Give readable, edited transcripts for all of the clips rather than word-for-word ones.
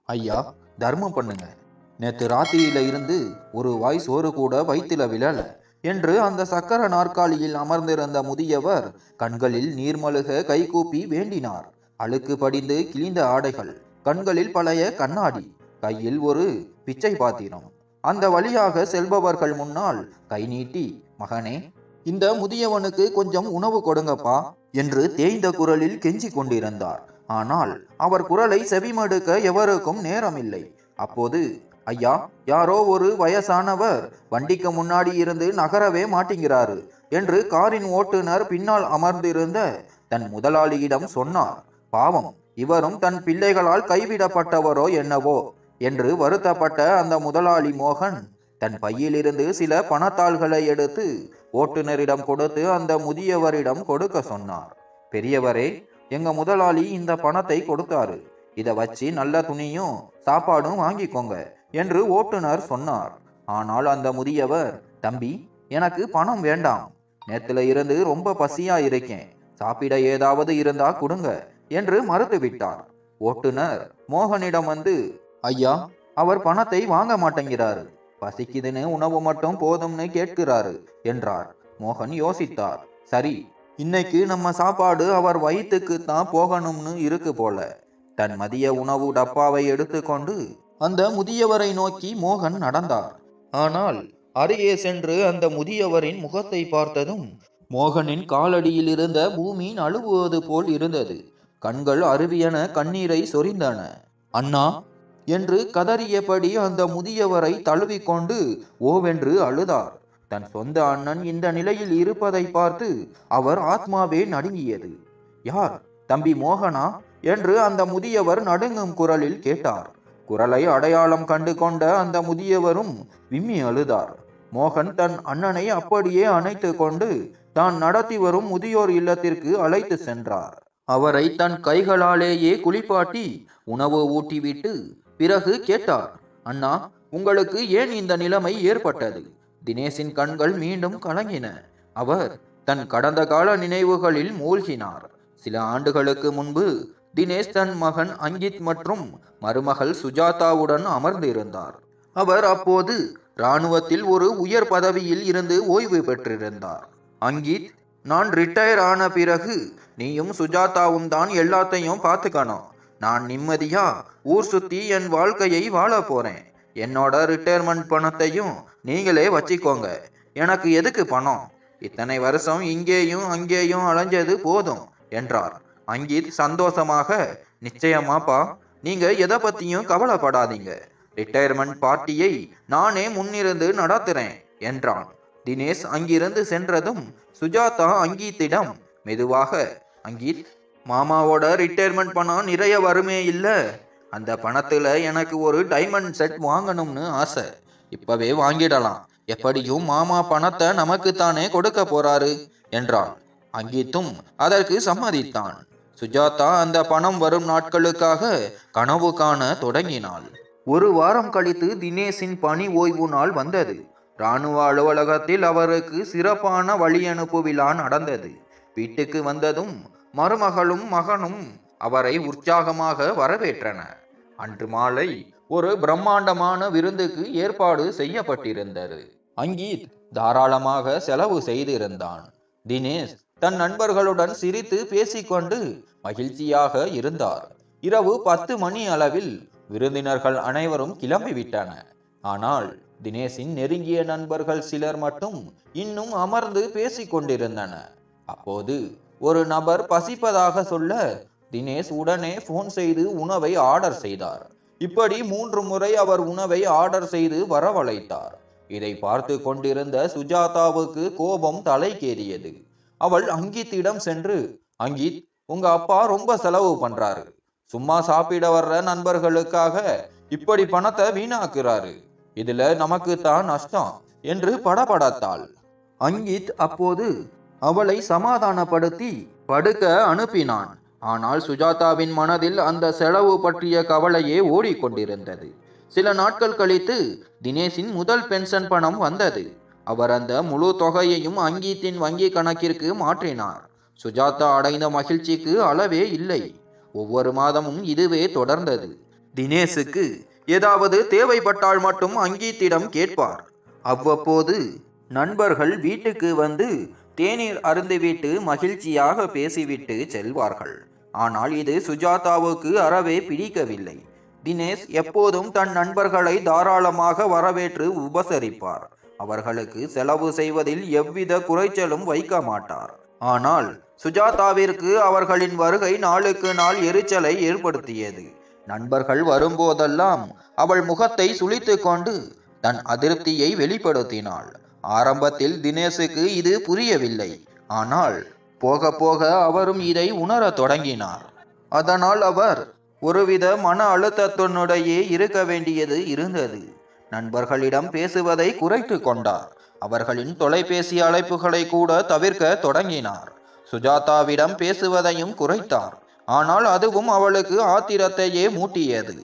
ஐயா, தர்மம் பண்ணுங்க. நேத்து ராத்திரியில இருந்து ஒரு வாய் சோறு கூட வயித்துல விழல என்று அந்த சக்கர நாற்காலியில் அமர்ந்திருந்த முதியவர் கண்களில் நீர்மழுக கைகூப்பி வேண்டினார். அழுக்கு படிந்து கிழிந்த ஆடைகள், கண்களில் பழைய கண்ணாடி, கையில் ஒரு பிச்சை பாத்திரம். அந்த வழியாக செல்பவர்கள் முன்னால் கை நீட்டி, மகனே, இந்த முதியவனுக்கு கொஞ்சம் உணவு கொடுங்கப்பா என்று தேய்ந்த குரலில் கெஞ்சி கொண்டிருந்தார். ஆனால் அவர் குரலை செவிமடுக்க எவருக்கும் நேரமில்லை. அப்போது, ஐயா, யாரோ ஒரு வயசானவர் வண்டிக்கு முன்னாடி இருந்து நகரவே மாட்டேங்கிறாரு என்று காரின் ஓட்டுநர் பின்னால் அமர்ந்திருந்த தன் முதலாளியிடம் சொன்னார். பாவம், இவரும் தன் பிள்ளைகளால் கைவிடப்பட்டவரோ என்னவோ என்று வருத்தப்பட்ட அந்த முதலாளி மோகன் தன் பையிலிருந்து சில பணத்தாள்களை எடுத்து ஓட்டுநரிடம் கொடுத்து அந்த முதியவரிடம் கொடுக்க சொன்னார். பெரியவரே, எங்க முதலாளி இந்த பணத்தை கொடுத்தாரு. இத வச்சு நல்ல துணியும் சாப்பாடும் வாங்கிக்கோங்க என்று ஓட்டுநர் சொன்னார். ஆனால் அந்த முதியவர், தம்பி, எனக்கு பணம் வேண்டாம். நேத்துல இருந்து ரொம்ப பசியா இருக்கேன். சாப்பிட ஏதாவது இருந்தா கொடுங்க என்று மறுத்துவிட்டார். ஓட்டுநர் மோகனிடம் வந்து, ஐயா, அவர் பணத்தை வாங்க மாட்டேங்கிறாரு. பசிக்குதுன்னு உணவு மட்டும் போதும்னு கேட்கிறாரு என்றார். மோகன் யோசித்தார். சரி, இன்னைக்கு நம்ம சாப்பாடு அவர் வயிற்றுக்கு தான் போகணும்னு இருக்கு போல. தன் மதிய உணவு டப்பாவை எடுத்துக்கொண்டு அந்த முதியவரை நோக்கி மோகன் நடந்தார். ஆனால் அருகே சென்று அந்த முதியவரின் முகத்தை பார்த்ததும் மோகனின் காலடியில் இருந்த பூமி நழுவுவது போல் இருந்தது. கண்கள் அருவியன கண்ணீரை சொரிந்தன. அண்ணா என்று கதறியபடி அந்த முதியவரை தழுவிக்கொண்டு ஓவென்று அழுதார். தன் சொந்த அண்ணன் இந்த நிலையில் இருப்பதை பார்த்து அவர் ஆத்மாவே நடுங்கியது. யார், தம்பி மோகனா என்று அந்த முதியவர் நடுங்கும் குரலில் கேட்டார். குரலை அடையாளம் கண்டு கொண்ட அந்த முதியவரும் விம்மி அழுதார். மோகன் தன் அண்ணனை அப்படியே அணைத்து கொண்டு தான் நடத்தி வரும் முதியோர் இல்லத்திற்கு அழைத்து சென்றார். அவரை தன் கைகளாலேயே குளிப்பாட்டி உணவு ஊட்டிவிட்டு பிறகு கேட்டார். அண்ணா, உங்களுக்கு ஏன் இந்த நிலைமை ஏற்பட்டது? தினேஷின் கண்கள் மீண்டும் கலங்கின. அவர் தன் கடந்த கால நினைவுகளில் மூழ்கினார். சில ஆண்டுகளுக்கு முன்பு தினேஷ் தன் மகன் அங்கித் மற்றும் மருமகள் சுஜாதாவுடன் அமர்ந்து இருந்தார். அவர் அப்போது இராணுவத்தில் ஒரு உயர் பதவியில் இருந்து ஓய்வு பெற்றிருந்தார். அங்கித், நான் ரிட்டையர் ஆன பிறகு நீயும் சுஜாதாவும் தான் எல்லாத்தையும் பார்த்துக்கணும். நான் நிம்மதியா ஊர் சுத்தி என் வாழ்க்கையை வாழ போறேன். என்னோட ரிட்டையர்மெண்ட் பணத்தையும் நீங்களே வச்சுக்கோங்க. எனக்கு எதுக்கு பணம்? இத்தனை வருஷம் இங்கேயும் அங்கேயும் அலைஞ்சது போதும் என்றார். அங்கித் சந்தோஷமாக, நிச்சயமாப்பா, நீங்க எதை பத்தியும் கவலைப்படாதீங்க. ரிட்டையர்மெண்ட் பார்ட்டியை நானே முன்னிருந்து நடத்துறேன் என்றான். தினேஷ் அங்கிருந்து சென்றதும் சுஜாதா அங்கீத்திடம் மெதுவாக, அங்கீத், மாமாவோட ரிட்டையர்மெண்ட் பணம் நிறைய வருமே இல்ல, அந்த பணத்துல எனக்கு ஒரு டைமண்ட் செட் வாங்கணும்னு ஆசை. இப்பவே வாங்கிடலாம். எப்படியும் மாமா பணத்தை நமக்கு தானே கொடுக்க போறாரு என்றாள். அங்கீத்தும் அதற்கு சம்மதித்தான். சுஜாதா அந்த பணம் வரும் நாட்களுக்காக கனவு காண தொடங்கினாள். ஒரு வாரம் கழித்து தினேஷின் பணி ஓய்வு நாள் வந்தது. இராணுவ அலுவலகத்தில் அவருக்கு சிறப்பான வழியனுப்பு விழா நடந்தது. வீட்டுக்கு வந்ததும் மருமகளும் மகனும் அவரை உற்சாகமாக வரவேற்றனர். அன்று மாலை ஒரு பிரம்மாண்டமான விருந்துக்கு ஏற்பாடு செய்யப்பட்டிருந்தது. அங்கீத் தாராளமாக செலவு செய்திருந்தான். தினேஷ் தன் நண்பர்களுடன் சிரித்து பேசிக்கொண்டு மகிழ்ச்சியாக இருந்தார். இரவு 10 மணி அளவில் விருந்தினர்கள் அனைவரும் கிளம்பிவிட்டனர். ஆனால் தினேஷின் நெருங்கிய நண்பர்கள் சிலர் மட்டும் இன்னும் அமர்ந்து பேசிக் கொண்டிருந்தனர். அப்போது ஒரு நபர் பசிப்பதாக சொல்ல தினேஷ் உடனே போன் செய்து உணவை ஆர்டர் செய்தார். இப்படி 3 முறை அவர் உணவை ஆர்டர் செய்து வரவழைத்தார். இதை பார்த்து கொண்டிருந்த சுஜாதாவுக்கு கோபம் தலைக்கேறியது. அவள் அங்கித்திடம் சென்று, அங்கித், உங்க அப்பா ரொம்ப செலவு பண்றாரு. சும்மா சாப்பிட வர்ற நண்பர்களுக்காக இப்படி பணத்தை வீணாக்குறாரு. இதுல நமக்கு தான் நஷ்டம் என்று படபடத்தாள். அங்கித் அப்போது அவளை சமாதானப்படுத்தி படுக்க அனுப்பினான். ஆனால் சுஜாதாவின் மனதில் அந்த செலவு பற்றிய கவலையே ஓடிக்கொண்டிருந்தது. சில நாட்கள் கழித்து தினேஷின் முதல் பென்ஷன் பணம் வந்தது. அவர் அந்த முழு தொகையையும் அங்கீத்தின் வங்கி கணக்கிற்கு மாற்றினார். சுஜாதா அடைந்த மகிழ்ச்சிக்கு அளவே இல்லை. ஒவ்வொரு மாதமும் இதுவே தொடர்ந்தது. தினேஷுக்கு ஏதாவது தேவைப்பட்டால் மட்டும் அங்கீத்திடம் கேட்பார். அவ்வப்போது நண்பர்கள் வீட்டுக்கு வந்து தேநீர் அருந்திவிட்டு மகிழ்ச்சியாக பேசிவிட்டு செல்வார்கள். ஆனால் இது சுஜாதாவுக்கு அறவே பிடிக்கவில்லை. தினேஷ் எப்போதும் தன் நண்பர்களை தாராளமாக வரவேற்று உபசரிப்பார். அவர்களுக்கு செலவு செய்வதில் எவ்வித குறைச்சலும் வைக்க மாட்டார். ஆனால் சுஜாதாவிற்கு அவர்களின் வருகை நாளுக்கு நாள் எரிச்சலை ஏற்படுத்தியது. நண்பர்கள் வரும்போதெல்லாம் அவள் முகத்தை சுளித்து கொண்டு தன் அதிருப்தியை வெளிப்படுத்தினாள். ஆரம்பத்தில் தினேஷுக்கு இது புரியவில்லை. ஆனால் போக போக அவரும் இதை உணரத் தொடங்கினார். அதனால் அவர் ஒருவித மன அழுத்தத்தினுடையே இருக்க வேண்டியது இருந்தது. நண்பர்களிடம் பேசுவதை குறைத்து கொண்டார். அவர்களின் தொலைபேசி அழைப்புகளை கூட தவிர்க்க தொடங்கினார். சுஜாதாவிடம் பேசுவதையும் குறைத்தார். ஆனால் அதுவும் அவளுக்கு ஆத்திரத்தையே மூட்டியது.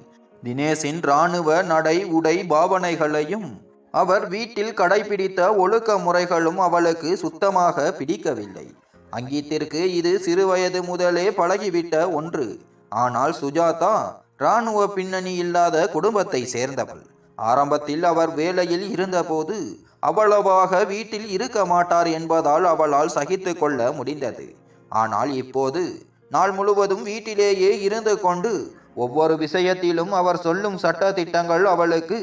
தினேஷின் இராணுவ நடை உடை பாவனைகளையும் அவர் வீட்டில் கடைபிடித்த ஒழுக்க முறைகளும் அவளுக்கு சுத்தமாக பிடிக்கவில்லை. அங்கீத்திற்கு இது சிறுவயது முதலே பழகிவிட்ட ஒன்று. ஆனால் சுஜாதா இராணுவ பின்னணி இல்லாத குடும்பத்தை சேர்ந்தவள். ஆரம்பத்தில் அவர் வேலையில் இருந்தபோது அவ்வளவாக வீட்டில் இருக்க மாட்டார் என்பதால் அவளால் சகித்து கொள்ள முடிந்தது. ஆனால் இப்போது நாள் முழுவதும் வீட்டிலேயே இருந்து கொண்டு ஒவ்வொரு விஷயத்திலும் அவர் சொல்லும் சட்ட திட்டங்கள் அவளுக்கு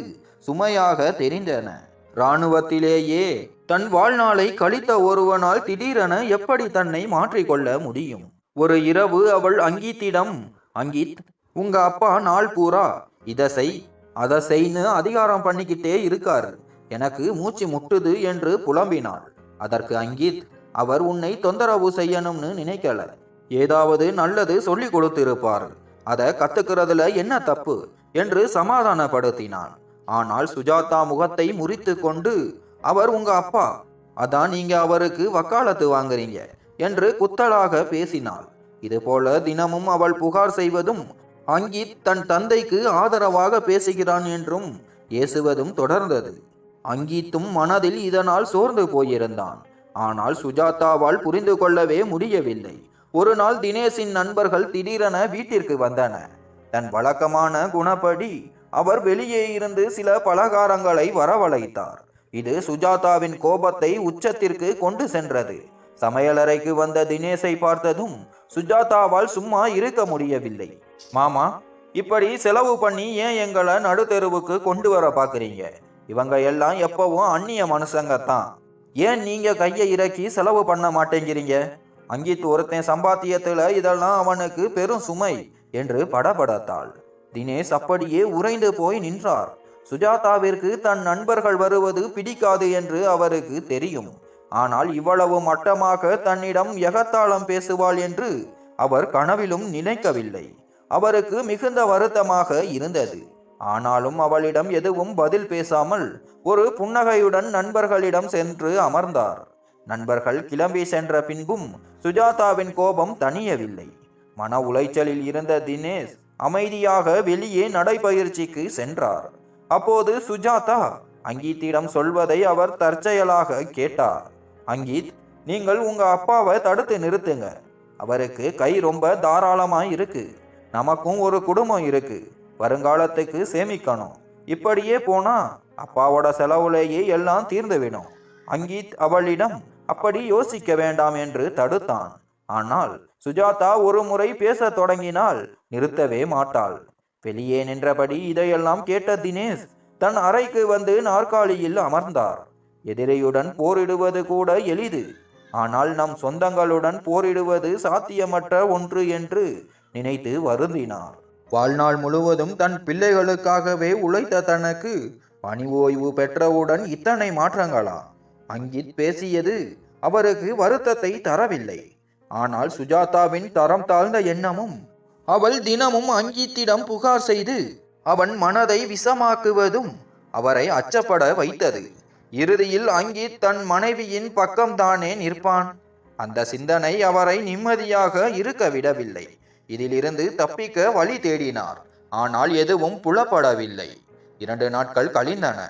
சுமையாக தெரிந்தன. இராணுவத்திலேயே தன் வாழ்நாளை கழித்த ஒருவனால் திடீரென எப்படி தன்னை மாற்றிக்கொள்ள முடியும்? ஒரு இரவு அவள் அங்கீத்திடம், அங்கீத், உங்க அப்பா நாள் பூரா இதை செய் அதை செய்ன்னு அதிகாரம் பண்ணிக்கிட்டே இருக்காரு, எனக்கு மூச்சு முட்டுது என்று புலம்பினாள். அதற்கு அங்கீத், அவர் உன்னை தொந்தரவு செய்யணும்னு நினைக்கல, ஏதாவது நல்லது சொல்லி கொடுத்திருப்பார், அதை கத்துக்கிறதுல என்ன தப்பு என்று சமாதானப்படுத்தினான். ஆனால் சுஜாதா முகத்தை முறித்து கொண்டு, அவர் உங்க அப்பா, அதான் நீங்க அவருக்கு வக்காலத்து வாங்குறீங்க என்று குத்தலாக பேசினாள். இதுபோல தினமும் அவள் புகார் செய்வதும் அங்கீத் தன் தந்தைக்கு ஆதரவாக பேசுகிறான் என்றும் ஏசுவதும் தொடர்ந்தது. அங்கீத்தும் மனதில் இதனால் சோர்ந்து போயிருந்தான். ஆனால் சுஜாதாவால் புரிந்து கொள்ளவே முடியவில்லை. ஒரு நாள் தினேஷின் நண்பர்கள் திடீரென வீட்டிற்கு வந்தன. தன் வழக்கமான குணப்படி அவர் வெளியே இருந்து சில பலகாரங்களை வரவழைத்தார். இது சுஜாதாவின் கோபத்தை உச்சத்திற்கு கொண்டு சென்றது. சமையலறைக்கு வந்த தினேஷை பார்த்ததும் சுஜாதாவால் சும்மா இருக்க முடியவில்லை. மாமா, இப்படி செலவு பண்ணி ஏன் எங்களை நடுத்தெருவுக்கு கொண்டு வர பாக்குறீங்க? இவங்க எல்லாம் எப்பவும் அந்நிய மனுஷங்கத்தான். ஏன் நீங்க கையை இறக்கி செலவு பண்ண மாட்டேங்கிறீங்க? அங்கீத் ஒருத்தன் சம்பாத்தியத்துல இதெல்லாம் அவனுக்கு பெரும் சுமை என்று படபடத்தாள். தினேஷ் அப்படியே உறைந்து போய் நின்றார். சுஜாதாவிற்கு தன் நண்பர்கள் வருவது பிடிக்காது என்று அவருக்கு தெரியும். ஆனால் இவ்வளவு மட்டமாக தன்னிடம் எகத்தாளம் பேசுவாள் என்று அவர் கனவிலும் நினைக்கவில்லை. அவருக்கு மிகுந்த வருத்தமாக இருந்தது. ஆனாலும் அவளிடம் எதுவும் பதில் பேசாமல் ஒரு புன்னகையுடன் நண்பர்களிடம் சென்று அமர்ந்தார். நண்பர்கள் கிளம்பி சென்ற பின்பும் சுஜாதாவின் கோபம் தணியவில்லை. மன உளைச்சலில் இருந்த தினேஷ் அமைதியாக வெளியே நடைபயிற்சிக்கு சென்றார். அப்போது சுஜாதா அங்கீத்திடம் சொல்வதை அவர் தற்செயலாக கேட்டார். அங்கீத், நீங்கள் உங்க அப்பாவை தடுத்து நிறுத்துங்க. அவருக்கு கை ரொம்ப தாராளமாய் இருக்கு. நமக்கும் ஒரு குடும்பம் இருக்கு. வருங்காலத்துக்கு சேமிக்கணும். இப்படியே போனா அப்பாவோட செலவுலேயே எல்லாம் தீர்ந்துவிடும். அங்கீத் அவளிடம் அப்படி யோசிக்க வேண்டாம் என்று தடுத்தான். ஆனால் சுஜாதா ஒரு முறை பேச தொடங்கினால் நிறுத்தவே மாட்டாள். வெளியே நின்றபடி இதையெல்லாம் கேட்ட தினேஷ் தன் அறைக்கு வந்து நாற்காலியில் அமர்ந்தார். எதிரியுடன் போரிடுவது கூட எளிது, ஆனால் நம் சொந்தங்களுடன் போரிடுவது சாத்தியமற்ற ஒன்று என்று நினைத்து வருந்தினார். வாழ்நாள் முழுவதும் தன் பிள்ளைகளுக்காகவே உழைத்த தனக்கு பணி ஓய்வு பெற்றவுடன் இத்தனை மாற்றங்களா? அங்கீத் பேசியது அவருக்கு வருத்தத்தை தரவில்லை. ஆனால் சுஜாதாவின் தரம் தாழ்ந்த எண்ணமும் அவள் தினமும் அங்கீத்திடம் புகார் செய்து அவன் மனதை விஷமாக்குவதும் அவரை அச்சப்பட வைத்தது. இறுதியில் அங்கீத் தன் மனைவியின் பக்கம்தானே நிற்பான். அந்த சிந்தனை அவரை நிம்மதியாக இருக்க விடவில்லை. இதிலிருந்து தப்பிக்க வழி தேடினார். ஆனால் எதுவும் புலப்படவில்லை. 2 நாட்கள் கழிந்தன.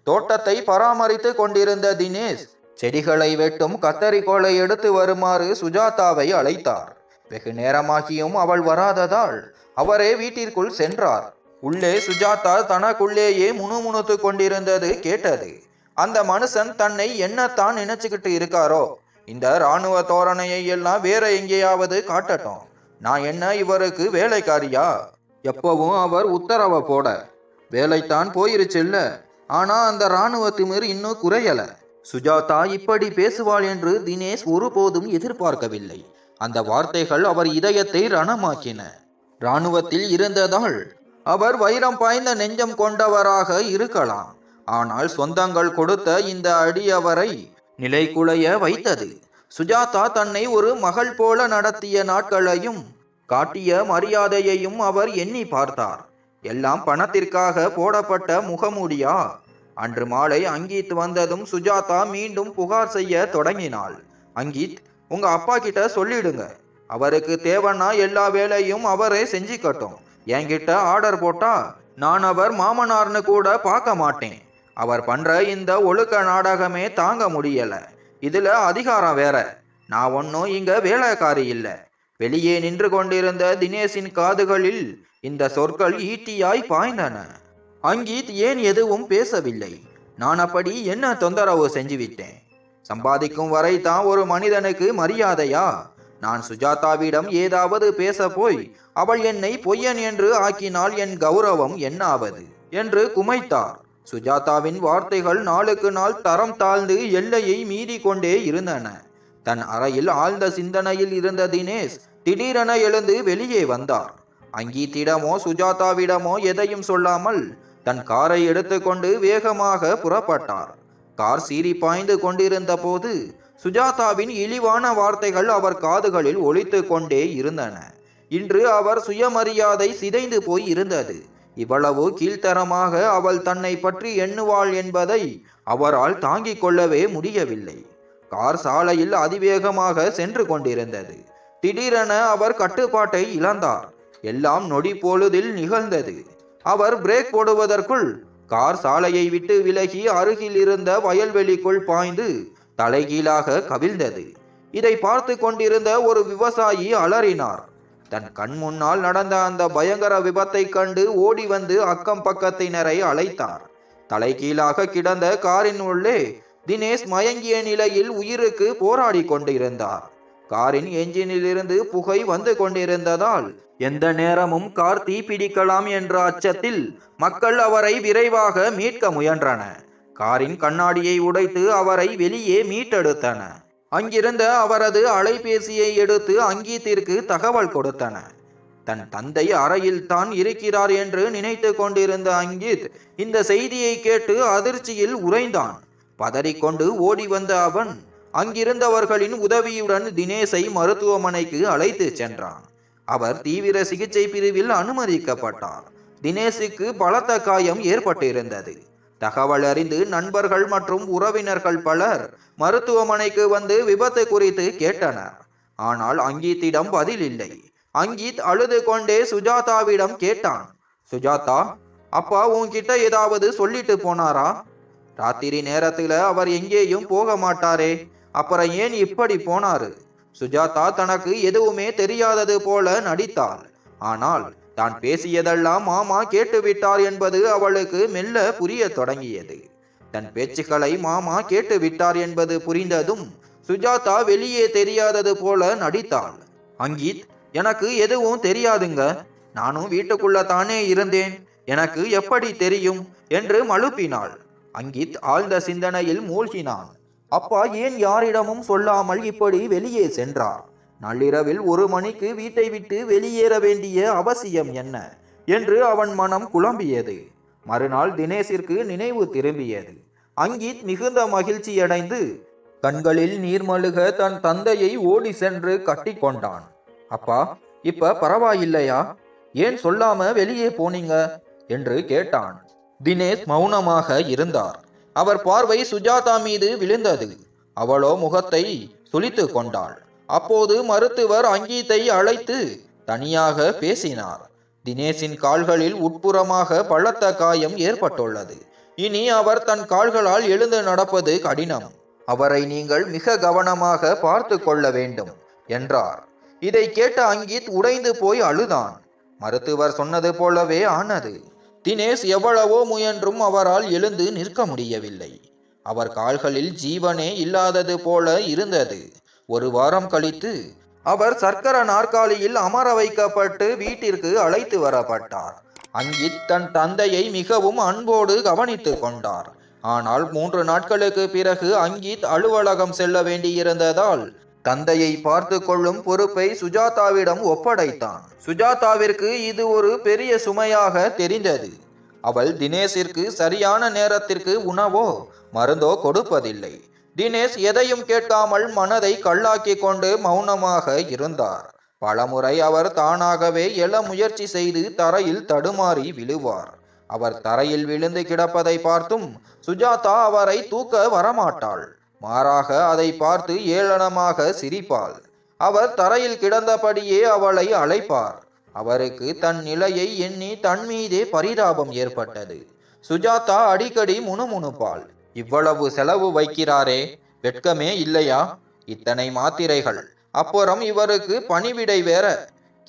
தோட்டத்தை பராமரித்து கொண்டிருந்த தினேஷ் செடிகளை வெட்டும் கத்தரிக்கோலை எடுத்து வருமாறு சுஜாதாவை அழைத்தார். வெகு நேரமாகியும் அவள் வராததால் அவரே வீட்டிற்குள் சென்றார். உள்ளே சுஜாதா தனக்குள்ளேயே முணுமுணுத்து கொண்டிருந்தது கேட்டது. அந்த மனுஷன் தன்னை என்னத்தான் நினைச்சுக்கிட்டு இருக்காரோ? இந்த இராணுவ தோரணையை எல்லாம் வேற எங்கேயாவது காட்டட்டும். நான் என்ன இவருக்கு வேலைக்காரியா? எப்பவும் அவர் உத்தரவை போட வேலைத்தான் போயிருச்சுல்ல. ஆனா அந்த இராணுவ திமிர் இன்னும் குறையல. சுஜாதா இப்படி பேசுவாள் என்று தினேஷ் ஒருபோதும் எதிர்பார்க்கவில்லை. அந்த வார்த்தைகள் அவர் இதயத்தை ரணமாக்கின. இராணுவத்தில் இருந்ததால் அவர் வைரம் பாய்ந்த நெஞ்சம் கொண்டவராக இருக்கலாம். ஆனால் சொந்தங்கள் கொடுத்த இந்த அடி அவரை நிலைகுலைய வைத்தது. சுஜாதா தன்னை ஒரு மகள் போல நடத்திய நாட்களையும் காட்டிய மரியாதையையும் அவர் எண்ணி பார்த்தார். எல்லாம் பணத்திற்காக போடப்பட்ட முகமூடியா? அன்று மாலை அங்கீத் வந்ததும் சுஜாதா மீண்டும் புகார் செய்ய தொடங்கினாள். அங்கீத், உங்க அப்பா கிட்ட சொல்லிடுங்க. அவருக்கு தேவைன்னா எல்லா வேலையும் அவரே செஞ்சுக்கட்டும். என்கிட்ட ஆர்டர் போட்டா நான் அவர் மாமனார்னு கூட பார்க்க மாட்டேன். அவர் பண்ற இந்த ஒழுக்க நாடகமே தாங்க முடியல. இதுல அதிகாரம் வேற. நான் ஒன்னும் இங்க வேலைக்காரி இல்ல. வெளியே நின்று கொண்டிருந்த தினேஷின் காதுகளில் இந்த சொற்கள் ஈட்டியாய் பாய்ந்தன. அங்கீத் ஏன் எதுவும் பேசவில்லை. நான் அப்படி என்ன தொந்தரவு செஞ்சுவிட்டேன்? சம்பாதிக்கும் வரை தான் ஒரு மனிதனுக்கு மரியாதையா? நான் சுஜாதாவிடம் ஏதாவது பேச போய் அவள் என்னை பொய்யன் என்று ஆக்கினால் என் கௌரவம் என்னாவது என்று குமைத்தார். சுஜாதாவின் வார்த்தைகள் நாளுக்கு நாள் தரம் தாழ்ந்து எல்லையை மீறி கொண்டே இருந்தன. தன் அறையில் ஆழ்ந்த சிந்தனையில் இருந்த தினேஷ் திடீரென எழுந்து வெளியே வந்தார். அங்கீத்திடமோ சுஜாதாவிடமோ எதையும் சொல்லாமல் தன் காரை எடுத்துக்கொண்டு வேகமாக புறப்பட்டார். கார் சீறி பாய்ந்து கொண்டிருந்த போது சுஜாதாவின் இழிவான வார்த்தைகள் அவர் காதுகளில் ஒலித்து கொண்டே இருந்தன. இன்று அவர் சுயமரியாதை சிதைந்து போய் இருந்தது. இவ்வளவு கீழ்த்தரமாக அவள் தன்னை பற்றி எண்ணுவாள் என்பதை அவரால் தாங்கிக் கொள்ளவே முடியவில்லை. கார் சாலையில் அதிவேகமாக சென்று கொண்டிருந்தது. திடீரென அவர் கட்டுப்பாட்டை இழந்தார். எல்லாம் நொடி பொழுதில் நிகழ்ந்தது. அவர் பிரேக் போடுவதற்குள் கார் சாலையை விட்டு விலகி அருகில் இருந்த வயல்வெளிக்குள் பாய்ந்து தலைகீழாக கவிழ்ந்தது. இதை பார்த்து கொண்டிருந்த ஒரு விவசாயி அலறினார். தன் கண் முன்னால் நடந்த அந்த பயங்கர விபத்தை கண்டு ஓடி வந்து அக்கம் பக்கத்தினரை அழைத்தார். தலைகீழாக கிடந்த காரின் உள்ளே தினேஷ் மயங்கிய நிலையில் உயிருக்கு போராடி கொண்டிருந்தார். காரின் என்ஜினிலிருந்து புகை வந்து கொண்டிருந்ததால் எந்த நேரமும் கார் தீப்பிடிக்கலாம் என்ற அச்சத்தில் மக்கள் அவரை விரைவாக மீட்க முயன்றன. காரின் கண்ணாடியை உடைத்து அவரை வெளியே மீட்டெடுத்தன. அங்கிருந்த அவரது அலைபேசியை எடுத்து அங்கீத்திற்கு தகவல் கொடுத்தன. தன் தந்தை அறையில் தான் இருக்கிறார் என்று நினைத்து கொண்டிருந்த அங்கீத் இந்த செய்தியை கேட்டு அதிர்ச்சியில் உறைந்தான். பதறிக்கொண்டு ஓடி வந்த அவன் அங்கிருந்தவர்களின் உதவியுடன் தினேஷை மருத்துவமனைக்கு அழைத்து சென்றான். அவர் தீவிர சிகிச்சை பிரிவில் அனுமதிக்கப்பட்டார். தினேஷுக்கு பலத்த காயம் ஏற்பட்டிருந்தது. தகவல் அறிந்து நண்பர்கள் மற்றும் உறவினர்கள் பலர் மருத்துவமனைக்கு வந்து விபத்து குறித்து கேட்டனர். ஆனால் அங்கீத்திடம் பதில் இல்லை. அங்கீத் அழுது கொண்டே சுஜாதாவிடம் கேட்டான். சுஜாதா, அப்பா உன்கிட்ட ஏதாவது சொல்லிட்டு போனாரா? ராத்திரி நேரத்துல அவர் எங்கேயும் போக மாட்டாரே, அப்புறம் ஏன் இப்படி போனாரு? சுஜாதா தனக்கு எதுவுமே தெரியாதது போல நடித்தாள். ஆனால் தான் பேசியதெல்லாம் மாமா கேட்டுவிட்டார் என்பது அவளுக்கு மெல்ல புரிய தொடங்கியது. தன் பேச்சுக்களை மாமா கேட்டுவிட்டார் என்பது புரிந்ததும் சுஜாதா வெளியே தெரியாதது போல நடித்தாள். அங்கீத், எனக்கு எதுவும் தெரியாதுங்க. நானும் வீட்டுக்குள்ள தானே இருந்தேன். எனக்கு எப்படி தெரியும் என்று மழுப்பினாள். அங்கீத் ஆழ்ந்த சிந்தனையில் மூழ்கினான். அப்பா ஏன் யாரிடமும் சொல்லாமல் இப்படி வெளியே சென்றார்? நள்ளிரவில் 1 மணிக்கு வீட்டை விட்டு வெளியேற வேண்டிய அவசியம் என்ன என்று அவன் மனம் குழம்பியது. மறுநாள் தினேஷிற்கு நினைவு திரும்பியது. அங்கீத் மிகுந்த மகிழ்ச்சியடைந்து கண்களில் நீர்மழுக தன் தந்தையை ஓடி சென்று கட்டி கொண்டான். அப்பா, இப்ப பரவாயில்லையா? ஏன் சொல்லாம வெளியே போனீங்க என்று கேட்டான். தினேஷ் மௌனமாக இருந்தார். அவர் பார்வை சுஜாதா மீது விழுந்தது. அவளோ முகத்தை சுளித்து கொண்டாள். அப்போது மருத்துவர் அங்கீத்தை அழைத்து தனியாக பேசினார். தினேஷின் கால்களில் உட்புறமாக பலத்த காயம் ஏற்பட்டுள்ளது. இனி அவர் தன் கால்களால் எழுந்து நடப்பது கடினம். அவரை நீங்கள் மிக கவனமாக பார்த்து கொள்ள வேண்டும் என்றார். இதை கேட்ட அங்கீத் உடைந்து போய் அழுதான். மருத்துவர் சொன்னது போலவே ஆனது. தினேஷ் எவ்வளவோ முயன்றும் அவரால் எழுந்து நிற்க முடியவில்லை. அவர் கால்களில் ஜீவனே இல்லாதது போல இருந்தது. ஒரு வாரம் கழித்து அவர் சர்க்கர நாற்காலியில் அமர வைக்கப்பட்டு வீட்டிற்கு அழைத்து வரப்பட்டார். அங்கித் தன் தந்தையை மிகவும் அன்போடு கவனித்துக் கொண்டார். ஆனால் 3 நாட்களுக்கு பிறகு அங்கித் அலுவலகம் செல்ல வேண்டியிருந்ததால் தந்தையை பார்த்து கொள்ளும் பொறுப்பை சுஜாதாவிடம் ஒப்படைத்தான். சுஜாதாவிற்கு இது ஒரு பெரிய சுமையாக தெரிந்தது. அவள் தினேஷிற்கு சரியான நேரத்திற்கு உணவோ மருந்தோ கொடுப்பதில்லை. தினேஷ் எதையும் கேட்காமல் மனதை கல்லாக்கி கொண்டு மௌனமாக இருந்தார். பலமுறை அவர் தானாகவே எழ முயற்சி செய்து தரையில் தடுமாறி விழுவார். அவர் தரையில் விழுந்து கிடப்பதை பார்த்தும் சுஜாதா அவரை தூக்க வரமாட்டாள். மாறாக அதை பார்த்து ஏளனமாக சிரிப்பாள். அவர் தரையில் கிடந்தபடியே அவளை அழைப்பார். அவருக்கு தன் நிலையை எண்ணி தன் மீதே பரிதாபம் ஏற்பட்டது. சுஜாதா அடிக்கடி முணுமுணுப்பாள். இவ்வளவு செலவு வைக்கிறாரே, வெட்கமே இல்லையா? இத்தனை மாத்திரைகள், அப்புறம் இவருக்கு பணிவிடை வேற.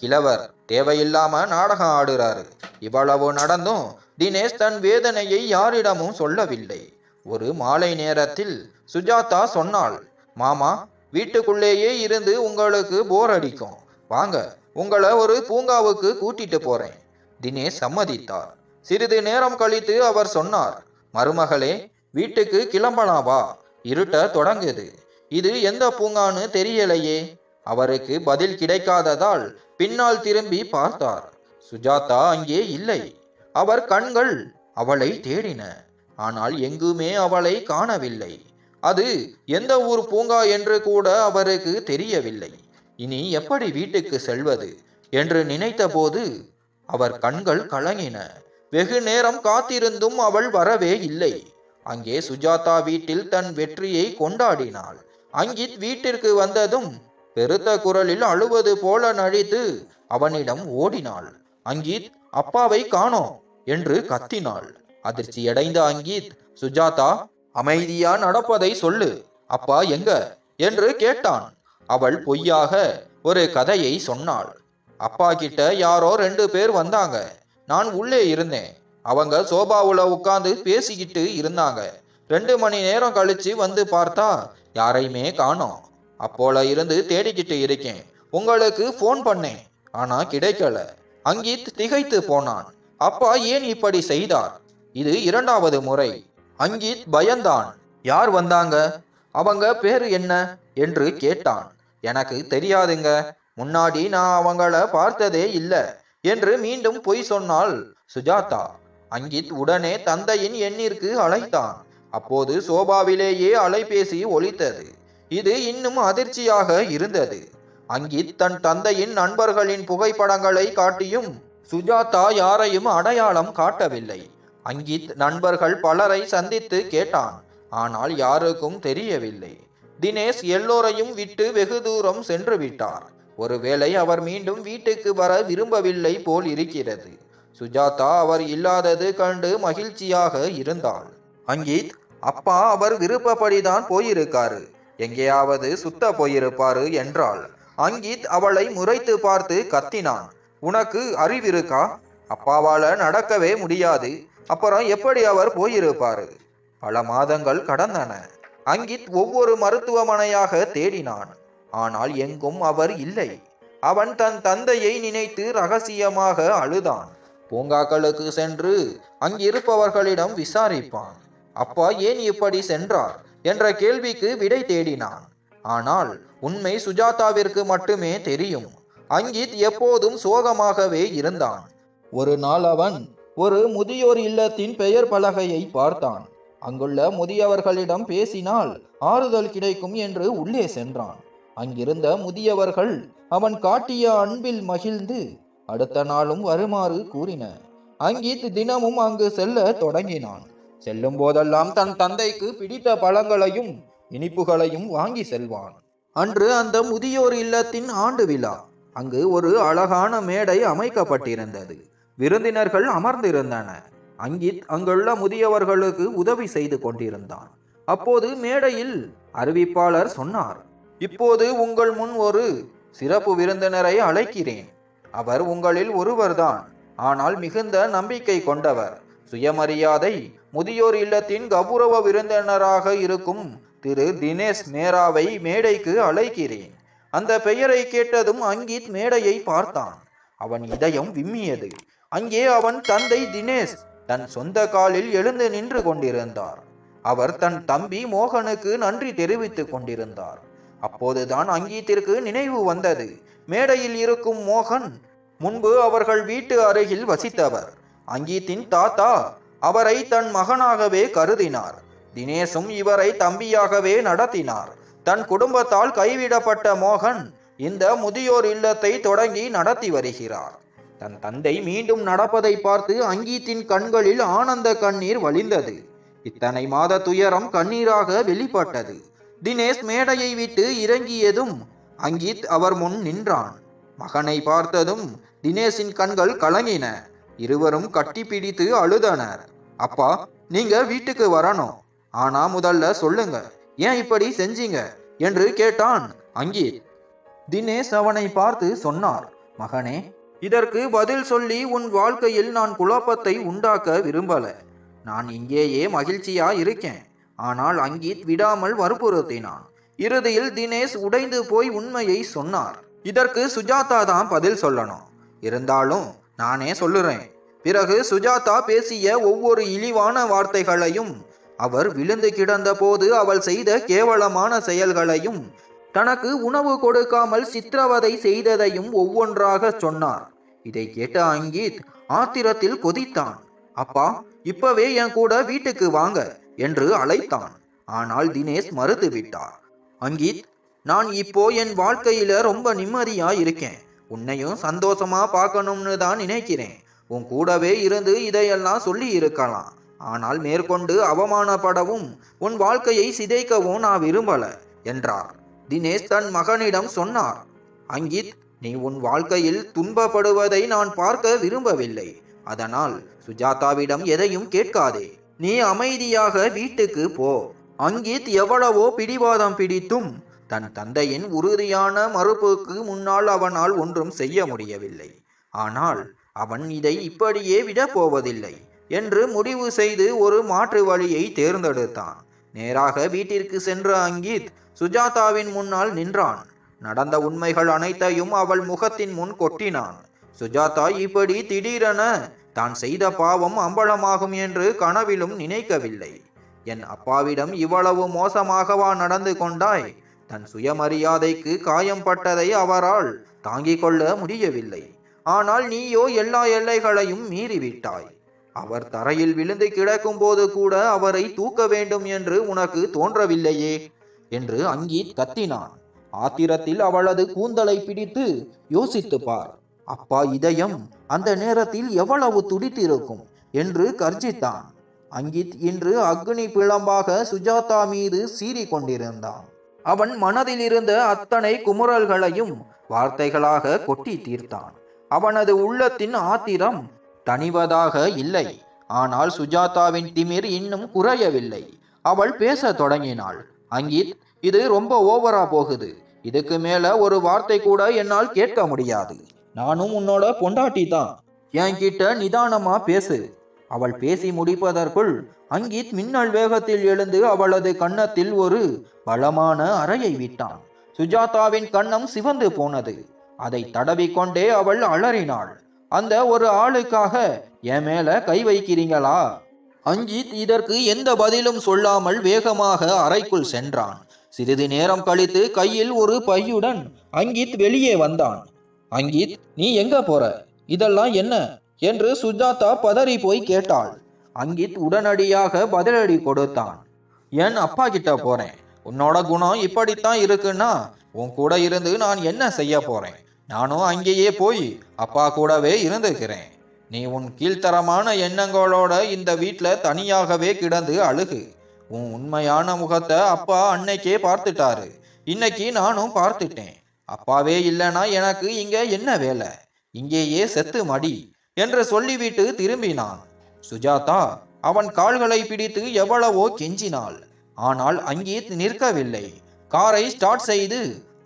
கிழவர் தேவையில்லாம நாடகம் ஆடுறாரு. இவ்வளவு நடந்தும் தினேஷ் தன் வேதனையை யாரிடமும் சொல்லவில்லை. ஒரு மாலை நேரத்தில் சுஜாதா சொன்னாள், மாமா, வீட்டுக்குள்ளேயே இருந்து உங்களுக்கு போர் அடிக்கும், வாங்க, உங்களை ஒரு பூங்காவுக்கு கூட்டிட்டு போறேன். தினேஷ் சம்மதித்தார். சிறிது நேரம் கழித்து அவர் சொன்னார், மருமகளே, வீட்டுக்கு கிளம்பலாம் வா, இருட்ட தொடங்குது. இது எந்த பூங்கான்னு தெரியலையே. அவருக்கு பதில் கிடைக்காததால் பின்னால் திரும்பி பார்த்தார். சுஜாதா அங்கே இல்லை. அவர் கண்கள் அவளை தேடின. ஆனால் எங்குமே அவளை காணவில்லை. அது எந்த ஊர் பூங்கா என்று கூட அவருக்கு தெரியவில்லை. இனி எப்படி வீட்டுக்கு செல்வது என்று நினைத்த போது அவர் கண்கள் கலங்கின. வெகு நேரம் காத்திருந்தும் அவள் வரவே இல்லை. அங்கே சுஜாதா வீட்டில் தன் வெற்றியை கொண்டாடினாள். அங்கித் வீட்டிற்கு வந்ததும் பெருத்த குரலில் அழுவது போல நடித்து அவனிடம் ஓடினாள். அங்கித், அப்பாவை காணோம் என்று கத்தினாள். அதிர்ச்சியடைந்த அங்கித், சுஜாதா, அமைதியா நடப்பதை சொல்லு, அப்பா எங்க என்று கேட்டான். அவள் பொய்யாக ஒரு கதையை சொன்னாள். அப்பா கிட்ட யாரோ 2 பேர் வந்தாங்க. நான் உள்ளே இருந்தேன். அவங்க சோபாவுல உட்கார்ந்து பேசிக்கிட்டு இருந்தாங்க. 2 மணி நேரம் கழிச்சு வந்து பார்த்தா யாரையுமே காணோம். அப்போல இருந்து தேடிக்கிட்டு இருக்கேன். உங்களுக்கு போன் பண்ணேன், ஆனா கிடைக்கல. அங்கித் திகைத்து போனான். அப்பா ஏன் இப்படி செய்தார்? இது 2வது முறை. அங்கித் பயந்தான். யார் வந்தாங்க? அவங்க பேரு என்ன என்று கேட்டான். எனக்கு தெரியாதுங்க, முன்னாடி நான் அவங்கள பார்த்ததே இல்லை என்று மீண்டும் பொய் சொன்னாள் சுஜாதா. அங்கித் உடனே தந்தையின் எண்ணிற்கு அழைத்தான். அப்போது சோபாவிலேயே அலைபேசி ஒலித்தது. இது இன்னும் அதிர்ச்சியாக இருந்தது. அங்கித் தன் தந்தையின் நண்பர்களின் புகைப்படங்களை காட்டியும் சுஜாதா யாரையும் அடையாளம் காட்டவில்லை. அங்கித் நண்பர்கள் பலரை சந்தித்து கேட்டான். ஆனால் யாருக்கும் தெரியவில்லை. தினேஷ் எல்லோரையும் விட்டு வெகு தூரம் சென்று விட்டார். ஒருவேளை அவர் மீண்டும் வீட்டுக்கு வர விரும்பவில்லை போல் இருக்கிறது. சுஜாதா அவர் இல்லாதது கண்டு மகிழ்ச்சியாக இருந்தாள். அங்கித், அப்பா அவர் விருப்பப்படிதான் போயிருக்காரு, எங்கேயாவது சுத்த போயிருப்பாரு என்றாள். அங்கித் அவளை முறைத்து பார்த்து கத்தினான். உனக்கு அறிவிருக்கா? அப்பாவால நடக்கவே முடியாது, அப்புறம் எப்படி அவர் போயிருப்பாரு? பல மாதங்கள் கடந்தன. அங்கித் ஒவ்வொரு மருத்துவமனையாக தேடினான். ஆனால் எங்கும் அவர் இல்லை. அவன் தன் தந்தையை நினைத்து ரகசியமாக அழுதான். பூங்காக்களுக்கு சென்று அங்கிருப்பவர்களிடம் விசாரிப்பான். அப்பா ஏன் இப்படி சென்றார் என்ற கேள்விக்கு விடை தேடினான். ஆனால் உண்மை சுஜாதாவிற்கு மட்டுமே தெரியும். அங்கித் எப்போதும் சோகமாகவே இருந்தான். ஒரு நாள் அவன் ஒரு முதியோர் இல்லத்தின் பெயர் பலகையை பார்த்தான். அங்குள்ள முதியவர்களிடம் பேசினால் ஆறுதல் கிடைக்கும் என்று உள்ளே சென்றான். அங்கிருந்த முதியவர்கள் அவன் காட்டிய அன்பில் மகிழ்ந்து அடுத்த நாளும் வருமாறு கூறின. அங்கித் தினமும் அங்கு செல்ல தொடங்கினான். செல்லும் போதெல்லாம் தன் தந்தைக்கு பிடித்த பழங்களையும் இனிப்புகளையும் வாங்கி செல்வான். அன்று அந்த முதியோர் இல்லத்தின் ஆண்டு விழா. அங்கு ஒரு அழகான மேடை அமைக்கப்பட்டிருந்தது. விருந்தினர்கள் அமர்ந்திருந்தன. அங்கித் அங்குள்ள முதியவர்களுக்கு உதவி செய்து கொண்டிருந்தான். அப்போது மேடையில் அறிவிப்பாளர் சொன்னார், இப்போது உங்கள் முன் ஒரு சிறப்பு விருந்தினரை அழைக்கிறேன். அவர் உங்களில் ஒருவர்தான். ஆனால் மிகுந்த நம்பிக்கை கொண்டவர். சுயமரியாதை முதியோர் இல்லத்தின் கௌரவ விருந்தினராக இருக்கும் திரு தினேஷ் மேராவை மேடைக்கு அழைக்கிறேன். அந்த பெயரை கேட்டதும் அங்கித் மேடையை பார்த்தான். அவன் இதயம் விம்மியது. அங்கே அவன் தந்தை தினேஷ் தன் சொந்த காலில் எழுந்து நின்று கொண்டிருந்தார். அவர் தன் தம்பி மோகனுக்கு நன்றி தெரிவித்துக் கொண்டிருந்தார். அப்போதுதான் அங்கீத்திற்கு நினைவு வந்தது. மேடையில் இருக்கும் மோகன் முன்பு அவர்கள் வீட்டு அருகில் வசித்தவர். அங்கீத்தின் தாத்தா அவரை தன் மகனாகவே கருதினார். தினேஷும் இவரை தம்பியாகவே நடத்தினார். தன் குடும்பத்தால் கைவிடப்பட்ட மோகன் இந்த முதியோர் இல்லத்தை தொடங்கி நடத்தி வருகிறார். தன் தந்தை மீண்டும் நடப்பதை பார்த்து அங்கீத்தின் கண்களில் ஆனந்த கண்ணீர் வழிந்தது. இத்தனை மாத துயரம் கண்ணீராக வெளிப்பட்டது. தினேஷ் மேடையை விட்டு இறங்கியதும் அங்கீத் அவர் முன் நின்றான். மகனை பார்த்ததும் தினேஷின் கண்கள் கலங்கின. இருவரும் கட்டி பிடித்து அழுதனர். அப்பா, நீங்க வீட்டுக்கு வரணும். ஆனா முதல்ல சொல்லுங்க, ஏன் இப்படி செஞ்சீங்க என்று கேட்டான் அங்கீத். தினேஷ் அவனை பார்த்து சொன்னார், மகனே, இதற்கு பதில் சொல்லி உன் வாழ்க்கையில் நான் குழப்பத்தை உண்டாக்க விரும்பல. நான் இங்கேயே மகிழ்ச்சியா இருக்கேன். ஆனால் அங்கீத் விடாமல் வற்புறுத்தினான். இறுதியில் தினேஷ் உடைந்து போய் உண்மையை சொன்னார். இதற்கு சுஜாதா தான் பதில் சொல்லணும். இருந்தாலும் நானே சொல்லுறேன். பிறகு சுஜாதா பேசிய ஒவ்வொரு இழிவான வார்த்தைகளையும், அவர் விழுந்து கிடந்த போது அவள் செய்த கேவலமான செயல்களையும், தனக்கு உணவு கொடுக்காமல் சித்திரவதை செய்ததையும் ஒவ்வொன்றாக சொன்னார். இதை கேட்ட அங்கீத் ஆத்திரத்தில் கொதித்தான். அப்பா, இப்பவே என் கூட வீட்டுக்கு வாங்க என்று அழைத்தான். ஆனால் தினேஷ் மறுத்துவிட்டார். அங்கீத், நான் இப்போ என் வாழ்க்கையில ரொம்ப நிம்மதியா இருக்கேன். உன்னையும் சந்தோஷமா பார்க்கணும்னு தான் நினைக்கிறேன். உன் கூடவே இருந்து இதையெல்லாம் சொல்லி இருக்கலாம். ஆனால் மேற்கொண்டு அவமானப்படவும் உன் வாழ்க்கையை சிதைக்கவும் நான் விரும்பல என்றார். தினேஷ் தன் மகனிடம் சொன்னார், அங்கீத், நீ உன் வாழ்க்கையில் துன்பப்படுவதை நான் பார்க்க விரும்பவில்லை. அதனால் சுஜாதாவிடம் எதையும் கேட்காதே. நீ அமைதியாக வீட்டுக்கு போ. அங்கீத் எவ்வளவோ பிடிவாதம் பிடித்தும் தன் தந்தையின் உறுதியான மறுப்புக்கு முன்னால் அவனால் ஒன்றும் செய்ய முடியவில்லை. ஆனால் அவன் இதை இப்படியே விடப்போவதில்லை என்று முடிவு செய்து ஒரு மாற்று வழியை தேர்ந்தெடுத்தான். நேராக வீட்டிற்கு சென்ற அங்கீத் சுஜாதாவின் முன்னால் நின்றான். நடந்த உண்மைகள் அனைத்தையும் அவள் முகத்தின் முன் கொட்டினான். சுஜாதா இப்படி திடீரென தான் செய்த பாவம் அம்பலமாகும் என்று கனவிலும் நினைக்கவில்லை. என் அப்பாவிடம் இவ்வளவு மோசமாகவா நடந்து கொண்டாய்? தன் சுயமரியாதைக்கு காயம் பட்டதை அவரால் தாங்கிக் கொள்ள முடியவில்லை. ஆனால் நீயோ எல்லா எல்லைகளையும் மீறிவிட்டாய். அவர் தரையில் விழுந்து கிடக்கும் போது கூட அவரை தூக்க வேண்டும் என்று உனக்கு தோன்றவில்லையே என்று அங்கீத் கத்தினான். ஆத்திரத்தில் அவளது கூந்தலை பிடித்து யோசித்து பார், அப்பா இதயம் அந்த நேரத்தில் எவ்வளவு துடித்திருக்கும் என்று கர்ஜித்தான். அங்கீத் இன்று அக்னி பிளம்பாக சுஜாதா மீது சீறி கொண்டிருந்தான். அவன் மனதில் இருந்த அத்தனை குமுறல்களையும் வார்த்தைகளாக கொட்டி தீர்த்தான். அவனது உள்ளத்தின் ஆத்திரம் தணிவதாக இல்லை. ஆனால் சுஜாதாவின் திமிர் இன்னும் குறையவில்லை. அவள் பேச தொடங்கினாள். அங்கீத், இது ரொம்ப ஓவரா போகுது. இதுக்கு மேல ஒரு வார்த்தை கூட என்னால் கேட்க முடியாது. நானும் உன்னோட பொண்டாட்டி தான். என்கிட்ட நிதானமா பேசு. அவள் பேசி முடிப்பதற்குள் அங்கீத் மின்னல் வேகத்தில் எழுந்து அவளது கன்னத்தில் ஒரு பலமான அறையை விட்டான். சுஜாதாவின் கன்னம் சிவந்து போனது. அதை தடவிக்கொண்டே அவள் அலறினாள். அந்த ஒரு ஆளுக்காக என் மேல கை வைக்கிறீங்களா? அங்கீத் இதற்கு எந்த பதிலும் சொல்லாமல் வேகமாக அறைக்குள் சென்றான். சிறிது நேரம் கழித்து கையில் ஒரு பையுடன் அங்கீத் வெளியே வந்தான். அங்கீத், நீ எங்க போற? இதெல்லாம் என்ன என்று சுஜாதா பதறி போய் கேட்டாள். அங்கீத் உடனடியாக பதிலடி கொடுத்தான். என் அப்பா கிட்ட போறேன். உன்னோட குணம் இப்படித்தான் இருக்குன்னா உன் கூட இருந்து நான் என்ன செய்ய போறேன்? நானும் அங்கேயே போய் அப்பா கூடவே இருந்துக்கிறேன். நீ உன் கீழ்த்தரமான எண்ணங்களோட இந்த வீட்டில் தனியாகவே கிடந்து அழுகு. உன் உண்மையான முகத்தை அப்பா அன்னைக்கே பார்த்துட்டாரு. இன்னைக்கு நானும் பார்த்துட்டேன். அப்பாவே இல்லைனா எனக்கு இங்க என்ன வேலை? இங்கேயே செத்து மடி என்று சொல்லிவிட்டு திரும்பினான். சுஜாதா அவன் கால்களை பிடித்து எவ்வளவோ கெஞ்சினாள். ஆனால் அங்கீத் நிற்கவில்லை. காரை ஸ்டார்ட் செய்து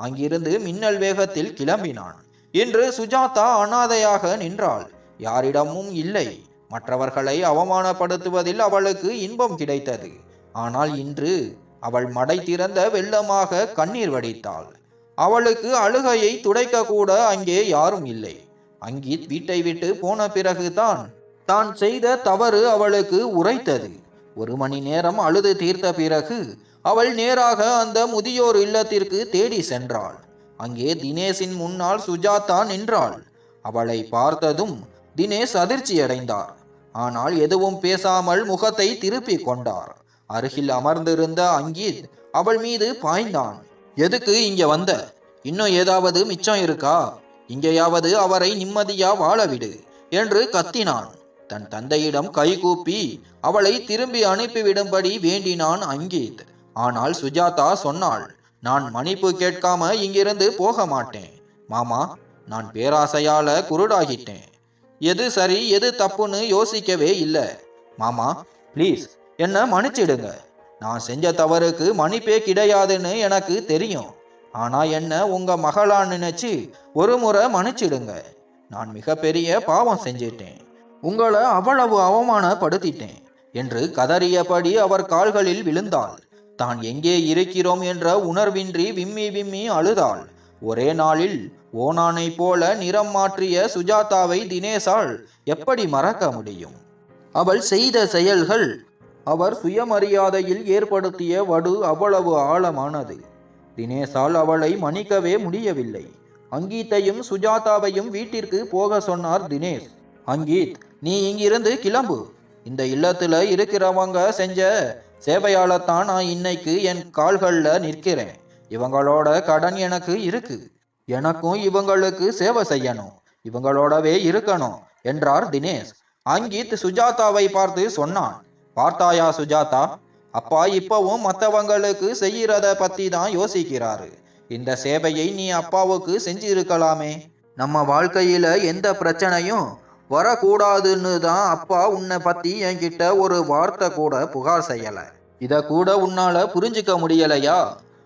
அங்கிருந்து மின்னல் வேகத்தில் கிளம்பினான். இன்று சுஜாதா அனாதையாக நின்றாள். யாரிடமும் இல்லை. மற்றவர்களை அவமானப்படுத்துவதில் அவளுக்கு இன்பம் கிடைத்தது. ஆனால் இன்று அவள் மடை திறந்த வெள்ளமாக கண்ணீர் வடித்தாள். அவளுக்கு அழுகையை துடைக்க கூட அங்கே யாரும் இல்லை. அங்கீத் வீட்டை விட்டு போன பிறகுதான் தான் செய்த தவறு அவளுக்கு உரைத்தது. 1 மணி நேரம் அழுது தீர்த்த பிறகு அவள் நேராக அந்த முதியோர் இல்லத்திற்கு தேடி சென்றாள். அங்கே தினேஷின் முன்னால் சுஜாதா நின்றாள். அவளை பார்த்ததும் தினேஷ் அதிர்ச்சியடைந்தார். ஆனால் எதுவும் பேசாமல் முகத்தை திருப்பிக் கொண்டார். அருகில் அமர்ந்திருந்த அங்கீத் அவள் மீது பாய்ந்தான். எதுக்கு இங்க வந்த? இன்னும் ஏதாவது மிச்சம் இருக்கா? இங்கேயாவது அவரை நிம்மதியா வாழவிடு என்று கத்தினான். தன் தந்தையிடம் கைகூப்பி அவளை திரும்பி அனுப்பிவிடும்படி வேண்டினான் அங்கீத். ஆனால் சுஜாதா சொன்னாள், நான் மன்னிப்பு கேட்காம இங்கிருந்து போக மாட்டேன் மாமா. நான் பேராசையால குருடாகிட்டேன். எது சரி எது தப்புன்னு யோசிக்கவே இல்லை மாமா. ப்ளீஸ் என்ன மன்னிச்சிடுங்க. நான் செஞ்ச தவறுக்கு மன்னிப்பே கிடையாதுன்னு எனக்கு தெரியும். ஆனா என்ன உங்க மகளா நினைச்சு ஒரு முறை மன்னிச்சிடுங்க. நான் மிகப்பெரிய பாவம் செஞ்சிட்டேன். உங்களை அவ்வளவு அவமானப்படுத்திட்டேன் என்று கதறியபடி அவர் கால்களில் விழுந்தாள். தான் எங்கே இருக்கிறோம் என்ற உணர்வின்றி விம்மி விம்மி அழுதாள். ஒரே நாளில் ஓனானை போல நிறம் மாற்றிய சுஜாதாவை தினேஷால் எப்படி மறக்க முடியும்? அவள் செய்த செயல்கள், அவர் சுயமரியாதையில் ஏற்படுத்திய வடு அவ்வளவு ஆழமானது. தினேஷால் அவளை மன்னிக்கவே முடியவில்லை. அங்கீத்தையும் சுஜாதாவையும் வீட்டிற்கு போக சொன்னார் தினேஷ். அங்கீத், நீ இங்கிருந்து கிளம்பு. இந்த இல்லத்துல இருக்கிறவங்க செஞ்ச சேவையாலத்தான் நான் இன்னைக்கு என் கால்கள்ல நிற்கிறேன். இவங்களோட கடன் எனக்கு இருக்கு. எனக்கும் இவங்களுக்கு சேவை செய்யணும், இவங்களோடவே இருக்கணும் என்றார் தினேஷ். அங்கீத் சுஜாதாவை பார்த்து சொன்னான், பார்த்தாயா சுஜாதா, அப்பா இப்பவும் மற்றவங்களுக்கு செய்யறத பத்தி தான் யோசிக்கிறாரு. இந்த சேவையை நீ அப்பாவுக்கு செஞ்சிருக்கலாமே. நம்ம வாழ்க்கையில எந்த பிரச்சனையும் வரக்கூடாதுன்னு தான் அப்பா உன்னை பத்தி என்கிட்ட ஒரு வார்த்தை கூட புகார் செய்யல. இத கூட உன்னால புரிஞ்சுக்க முடியலையா?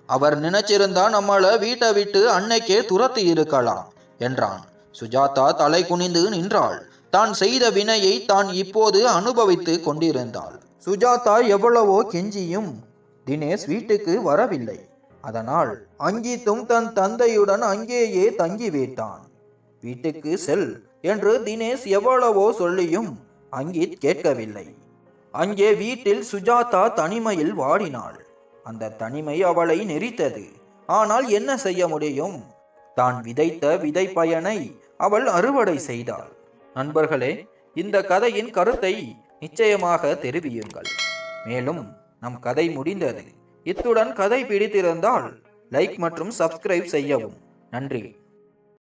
அவர் நினைச்சிருந்தா நம்மள வீட்டை விட்டு அன்னைக்கே துரத்தி இருக்கலாம் என்றான். சுஜாதா தலை குனிந்து நின்றாள். தான் செய்த வினையை தான் இப்போது அனுபவித்து கொண்டிருந்தாள். சுஜாதா எவ்வளவோ கெஞ்சியும் தினேஷ் வீட்டுக்கு வரவில்லை. அதனால் அங்கீத்தும் தன் தந்தையுடன் அங்கேயே தங்கிவிட்டான். வீட்டுக்கு செல் என்று தினேஷ் எவ்வளவோ சொல்லியும் அங்கீத் கேட்கவில்லை. அங்கே வீட்டில் சுஜாதா தனிமையில் வாடினாள். அந்த தனிமை அவளை நெரித்தது. ஆனால் என்ன செய்ய முடியும்? தான் விதைத்த விதை பயனை அவள் அறுவடை செய்தாள். நண்பர்களே, இந்த கதையின் கருத்தை நிச்சயமாக தெரிவியுங்கள். மேலும் நம் கதை முடிந்தது. இத்துடன் கதை பிடித்திருந்தால் லைக் மற்றும் சப்ஸ்கிரைப் செய்யவும். நன்றி.